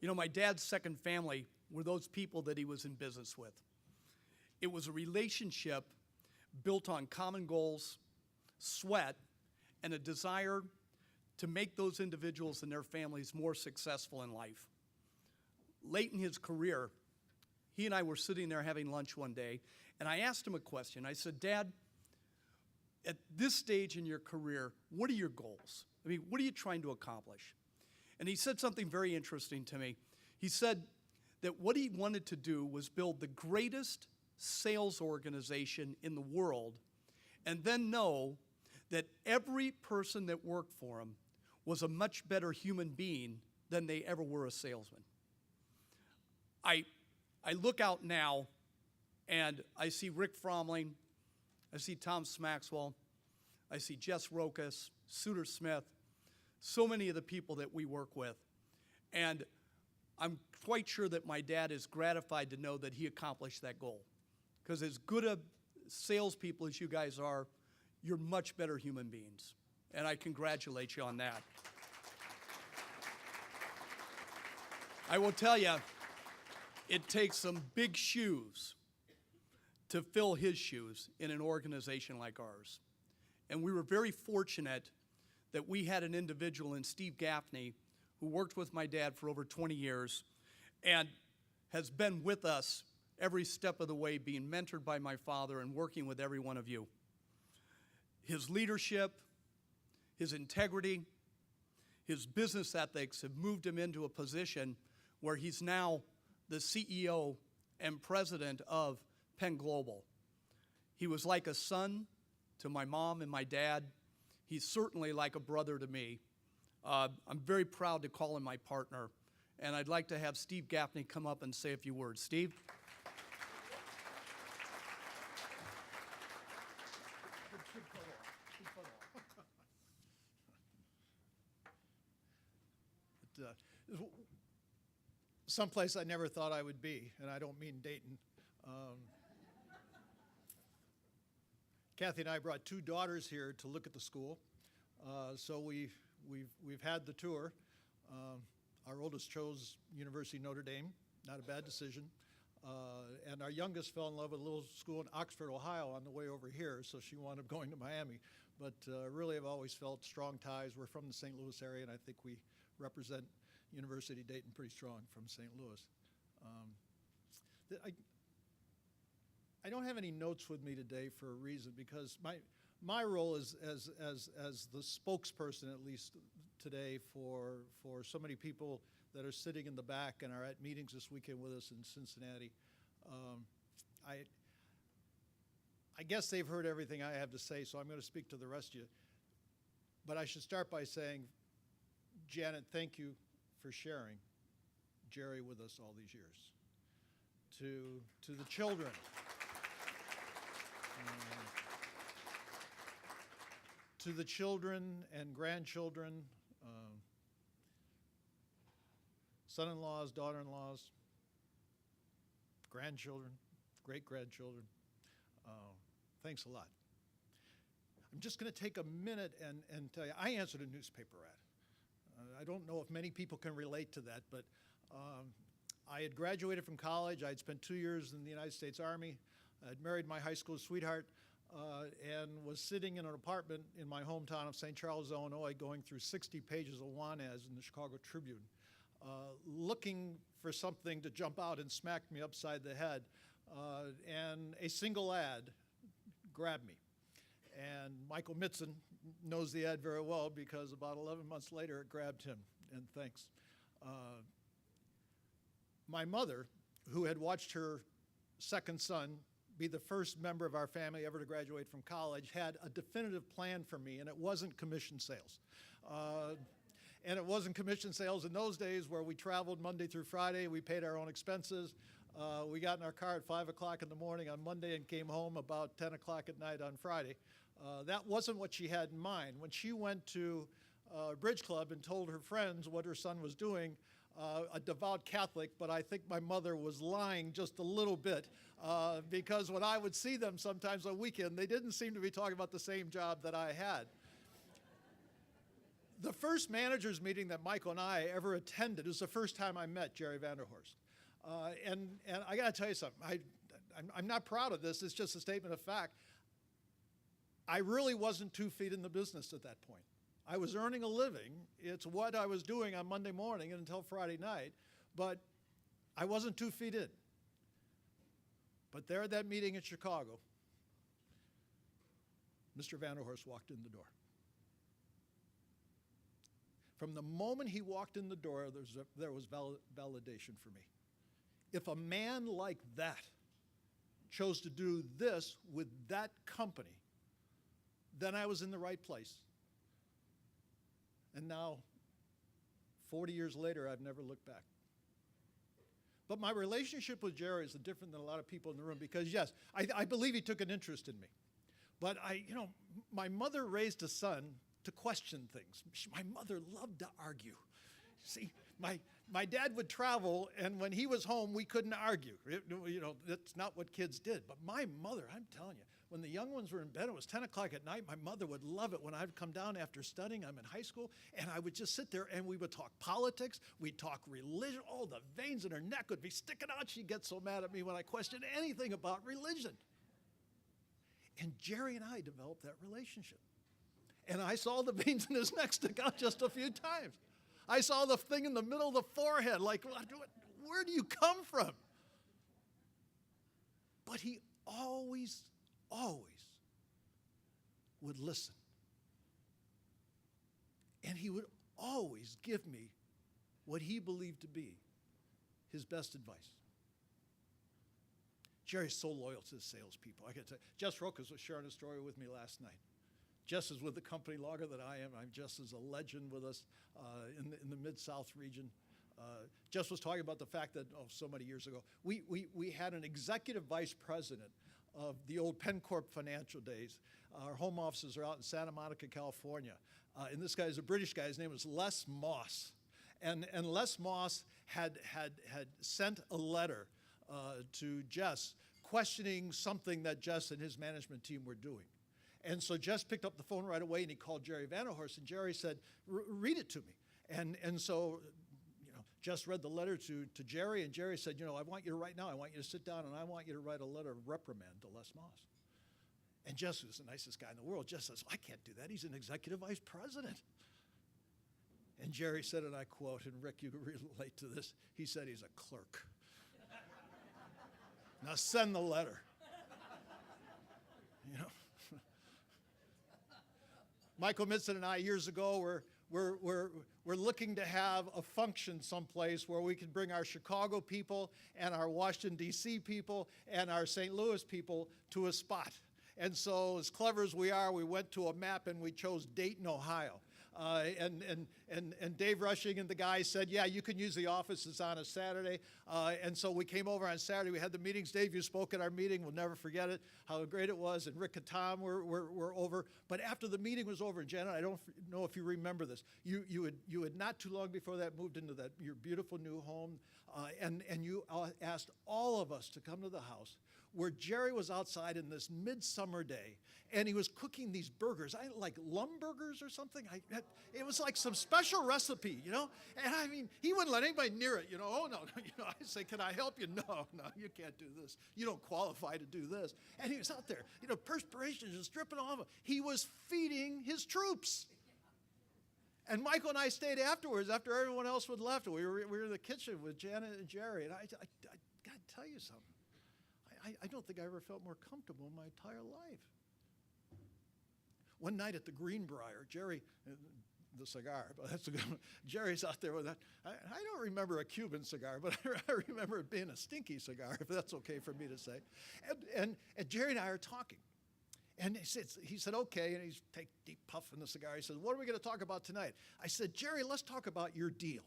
You know, my dad's second family were those people that he was in business with. It was a relationship built on common goals, sweat, and a desire to make those individuals and their families more successful in life. Late in his career, he and I were sitting there having lunch one day, and I asked him a question. I said, Dad, at this stage in your career, what are your goals? I mean, what are you trying to accomplish? And he said something very interesting to me. He said that what he wanted to do was build the greatest sales organization in the world, and then know that every person that worked for him was a much better human being than they ever were a salesman. I look out now and I see Rick Fromling, I see Tom Smaxwell, I see Jess Rokas, Suter Smith, so many of the people that we work with. And I'm quite sure that my dad is gratified to know that he accomplished that goal. Because as good a salespeople as you guys are, you're much better human beings. And I congratulate you on that. I will tell you, it takes some big shoes to fill his shoes in an organization like ours. And we were very fortunate that we had an individual in Steve Gaffney who worked with my dad for over 20 years and has been with us every step of the way, being mentored by my father and working with every one of you. His leadership, his integrity, his business ethics have moved him into a position where he's now the CEO and president of Penn Global. He was like a son to my mom and my dad. He's certainly like a brother to me. I'm very proud to call him my partner, and I'd like to have Steve Gaffney come up and say a few words. Steve? Someplace I never thought I would be, and I don't mean Dayton. Kathy and I brought two daughters here to look at the school, so we've had the tour. Our oldest chose University of Notre Dame, not a bad decision, and our youngest fell in love with a little school in Oxford, Ohio, on the way over here, so she wound up going to Miami. But really, I've always felt strong ties. We're from the St. Louis area, and I think we represent University of Dayton pretty strong from St. Louis. I don't have any notes with me today for a reason, because my role is as the spokesperson, at least today, for so many people that are sitting in the back and are at meetings this weekend with us in Cincinnati. I guess they've heard everything I have to say, so I'm going to speak to the rest of you. But I should start by saying, Janet, thank you for sharing Jerry with us all these years. To the children. To the children and grandchildren, son-in-laws, daughter-in-laws, grandchildren, great-grandchildren, thanks a lot. I'm just going to take a minute and tell you, I answered a newspaper ad. I don't know if many people can relate to that, but I had graduated from college. I had spent 2 years in the United States Army. I had married my high school sweetheart and was sitting in an apartment in my hometown of St. Charles, Illinois, going through 60 pages of want ads in the Chicago Tribune, looking for something to jump out and smack me upside the head. And a single ad grabbed me. And Michael Mitzen knows the ad very well, because about 11 months later it grabbed him, and thanks. My mother, who had watched her second son be the first member of our family ever to graduate from college, had a definitive plan for me, and it wasn't commission sales. And it wasn't commission sales in those days where we traveled Monday through Friday, we paid our own expenses. We got in our car at 5 o'clock in the morning on Monday and came home about 10 o'clock at night on Friday. That wasn't what she had in mind. When she went to Bridge Club and told her friends what her son was doing, a devout Catholic, but I think my mother was lying just a little bit, because when I would see them sometimes on weekend, they didn't seem to be talking about the same job that I had. The first managers meeting that Michael and I ever attended was the first time I met Jerry VanderHorst. And I got to tell you something. I'm not proud of this. It's just a statement of fact. I really wasn't 2 feet in the business at that point. I was earning a living. It's what I was doing on Monday morning until Friday night, but I wasn't 2 feet in. But there at that meeting in Chicago, Mr. VanderHorst walked in the door. From the moment he walked in the door, there was validation for me. If a man like that chose to do this with that company, then I was in the right place. And now, 40 years later, I've never looked back. But my relationship with Jerry is different than a lot of people in the room because, yes, I believe he took an interest in me. But my mother raised a son to question things. My mother loved to argue. See, my dad would travel, and when he was home, we couldn't argue. That's not what kids did. But my mother, I'm telling you, when the young ones were in bed, it was 10 o'clock at night, my mother would love it when I'd come down after studying. I'm in high school, and I would just sit there, and we would talk politics. We'd talk religion. Oh, the veins in her neck would be sticking out. She'd get so mad at me when I questioned anything about religion. And Jerry and I developed that relationship. And I saw the veins in his neck stick out just a few times. I saw the thing in the middle of the forehead, like, where do you come from? But he always would listen. And he would always give me what he believed to be his best advice. Jerry's so loyal to the salespeople. I got to tell you, Jess Rokas was sharing a story with me last night. Jess is with the company longer than I am. I'm Jess is a legend with us in the Mid-South region. Jess was talking about the fact that, so many years ago, we had an executive vice president of the old PennCorp financial days. Our home offices are out in Santa Monica, California. And this guy is a British guy. His name was Les Moss. And Les Moss had sent a letter to Jess questioning something that Jess and his management team were doing. And so Jess picked up the phone right away, and he called Jerry VanderHorst, and Jerry said, read it to me. And so Jess read the letter to Jerry, and Jerry said, I want you to right now, I want you to sit down, and I want you to write a letter of reprimand to Les Moss. And Jess, who's the nicest guy in the world, Jess says, I can't do that. He's an executive vice president. And Jerry said, and I quote, and Rick, you can relate to this, he said he's a clerk. Now send the letter. Michael Mitson and I, years ago, we're looking to have a function someplace where we can bring our Chicago people and our Washington, D.C. people and our St. Louis people to a spot. And so, as clever as we are, we went to a map and we chose Dayton, Ohio. And Dave Rushing and the guys said, yeah, you can use the offices on a Saturday. And so we came over on Saturday. We had the meetings. Dave, you spoke at our meeting. We'll never forget it, how great it was. And Rick and Tom were over. But after the meeting was over, and Janet, I don't know if you remember this, you had not too long before that moved into your beautiful new home. And you asked all of us to come to the house where Jerry was outside in this midsummer day, and he was cooking these burgers, like Lumburgers or something. It was like some special recipe, And I mean, he wouldn't let anybody near it, Oh, no, I say, can I help you? No, you can't do this. You don't qualify to do this. And he was out there, perspiration just dripping off him. He was feeding his troops. And Michael and I stayed afterwards, after everyone else had left. We were in the kitchen with Janet and Jerry, and I got to tell you something. I don't think I ever felt more comfortable in my entire life. One night at the Greenbrier, Jerry, the cigar, but that's a good one. Jerry's out there with that. I don't remember a Cuban cigar, but I remember it being a stinky cigar, if that's okay for me to say. And Jerry and I are talking. And he said, okay, and he's taking a deep puff in the cigar. He said, what are we going to talk about tonight? I said, Jerry, let's talk about your deal.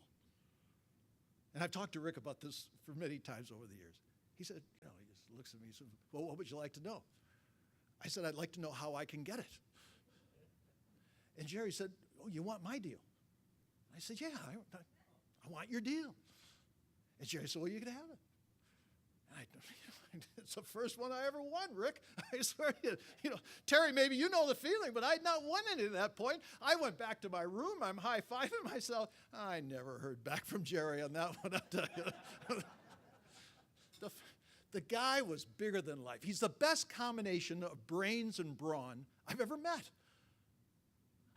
And I've talked to Rick about this for many times over the years. He said, he just looks at me and said, well, what would you like to know? I said, I'd like to know how I can get it. And Jerry said, oh, you want my deal? I said, yeah, I want your deal. And Jerry said, well, you can have it. It's the first one I ever won, Rick. I swear to you. Terry, maybe you know the feeling, but I'd not won any at that point. I went back to my room. I'm high-fiving myself. I never heard back from Jerry on that one, I'll tell you. The guy was bigger than life. He's the best combination of brains and brawn I've ever met.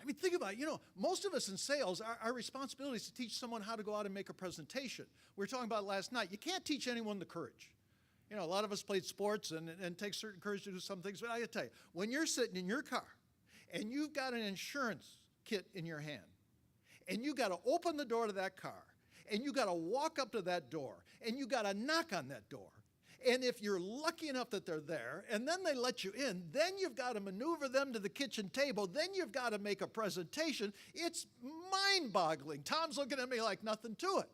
I mean, think about it. Most of us in sales, our responsibility is to teach someone how to go out and make a presentation. We were talking about it last night. You can't teach anyone the courage. A lot of us played sports and it takes certain courage to do some things. But I gotta tell you, when you're sitting in your car and you've got an insurance kit in your hand and you got to open the door to that car and you got to walk up to that door and you got to knock on that door. And if you're lucky enough that they're there and then they let you in, then you've got to maneuver them to the kitchen table. Then you've got to make a presentation. It's mind-boggling. Tom's looking at me like nothing to it.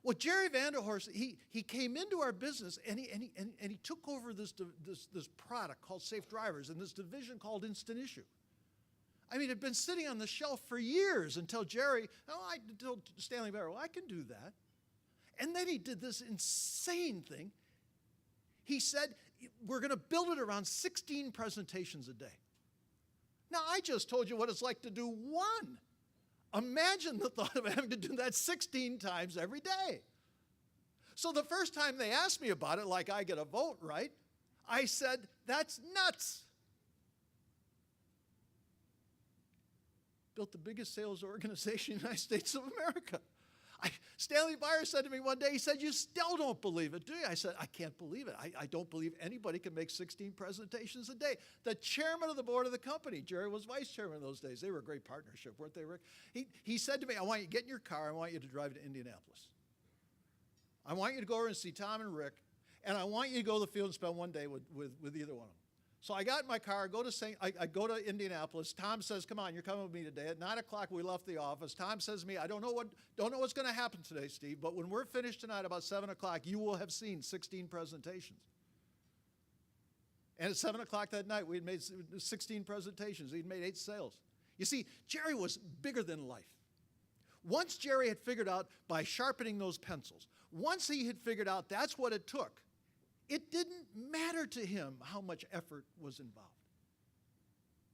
Well, Jerry VanderHorst, he came into our business and he took over this product called Safe Drivers and this division called Instant Issue. I mean, it had been sitting on the shelf for years until Jerry, I told Stanley Barrow, well, I can do that. And then he did this insane thing. He said, we're going to build it around 16 presentations a day. Now, I just told you what it's like to do one. Imagine the thought of having to do that 16 times every day. So the first time they asked me about it, like I get a vote, right? I said, that's nuts. Built the biggest sales organization in the United States of America. Stanley Byers said to me one day, he said, you still don't believe it, do you? I said, I can't believe it. I don't believe anybody can make 16 presentations a day. The chairman of the board of the company, Jerry was vice chairman in those days. They were a great partnership, weren't they, Rick? He said to me, I want you to get in your car. I want you to drive to Indianapolis. I want you to go over and see Tom and Rick, and I want you to go to the field and spend one day with either one of them. So I got in my car, I go to Indianapolis. Tom says, come on, you're coming with me today. At 9 o'clock, we left the office. Tom says to me, I don't know what's going to happen today, Steve, but when we're finished tonight about 7 o'clock, you will have seen 16 presentations. And at 7 o'clock that night, we had made 16 presentations. He'd made 8 sales. You see, Jerry was bigger than life. Once Jerry had figured out by sharpening those pencils, once he had figured out that's what it took, it didn't matter to him how much effort was involved.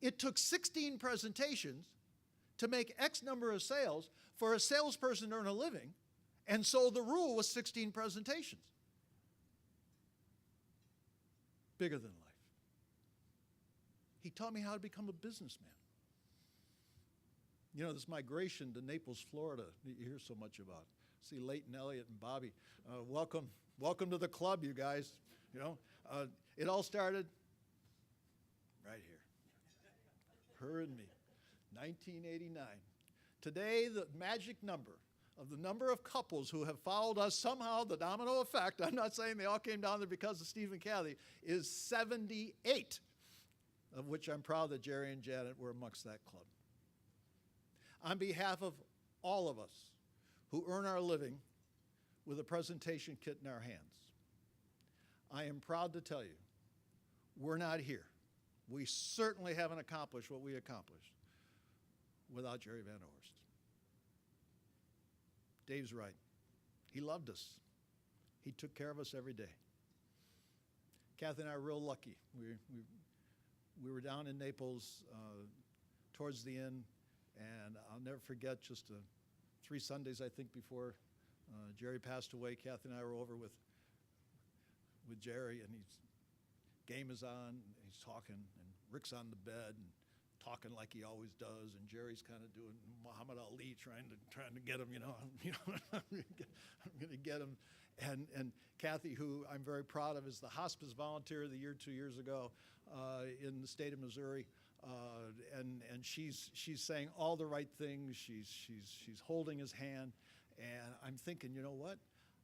It took 16 presentations to make X number of sales for a salesperson to earn a living, and so the rule was 16 presentations. Bigger than life. He taught me how to become a businessman. This migration to Naples, Florida, you hear so much about. See Leighton Elliott and Bobby. Welcome to the club, you guys. It all started right here. Her and me, 1989. Today, the magic number of the number of couples who have followed us somehow, the domino effect, I'm not saying they all came down there because of Steve and Kathy, is 78, of which I'm proud that Jerry and Janet were amongst that club. On behalf of all of us who earn our living with a presentation kit in our hands, I am proud to tell you, we're not here. We certainly haven't accomplished what we accomplished without Jerry VanderHorst. Dave's right. He loved us. He took care of us every day. Kathy and I are real lucky. We were down in Naples towards the end, and I'll never forget just 3 Sundays, I think, before Jerry passed away. Kathy and I were over with Jerry, and game is on, and he's talking, and Rick's on the bed and talking like he always does, and Jerry's kind of doing Muhammad Ali, trying to get him, I'm going to get him. And Kathy, who I'm very proud of, is the hospice volunteer of the year 2 years ago in the state of Missouri, and she's saying all the right things. She's holding his hand, and I'm thinking, you know what?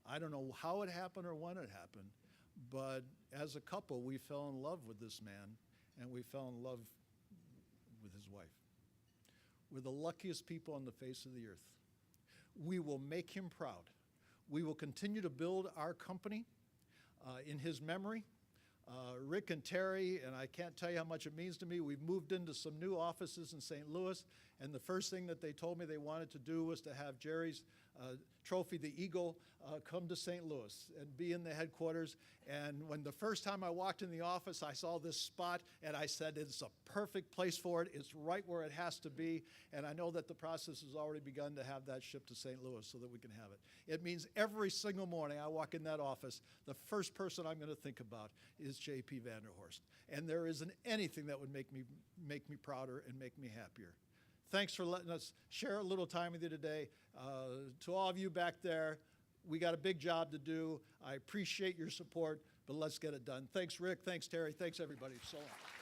I don't know how it happened or when it happened, but as a couple, we fell in love with this man, and we fell in love with his wife. We're the luckiest people on the face of the earth. We will make him proud. We will continue to build our company in his memory. Rick and Terry, and I can't tell you how much it means to me, we've moved into some new offices in St. Louis, and the first thing that they told me they wanted to do was to have Jerry's trophy, the Eagle, come to St. Louis and be in the headquarters. And when the first time I walked in the office, I saw this spot, and I said, it's a perfect place for it. It's right where it has to be. And I know that the process has already begun to have that shipped to St. Louis so that we can have it. It means every single morning I walk in that office, the first person I'm going to think about is J.P. VanderHorst. And there isn't anything that would make me prouder and make me happier. Thanks for letting us share a little time with you today. To all of you back there, we got a big job to do. I appreciate your support, but let's get it done. Thanks, Rick. Thanks, Terry. Thanks, everybody, so much.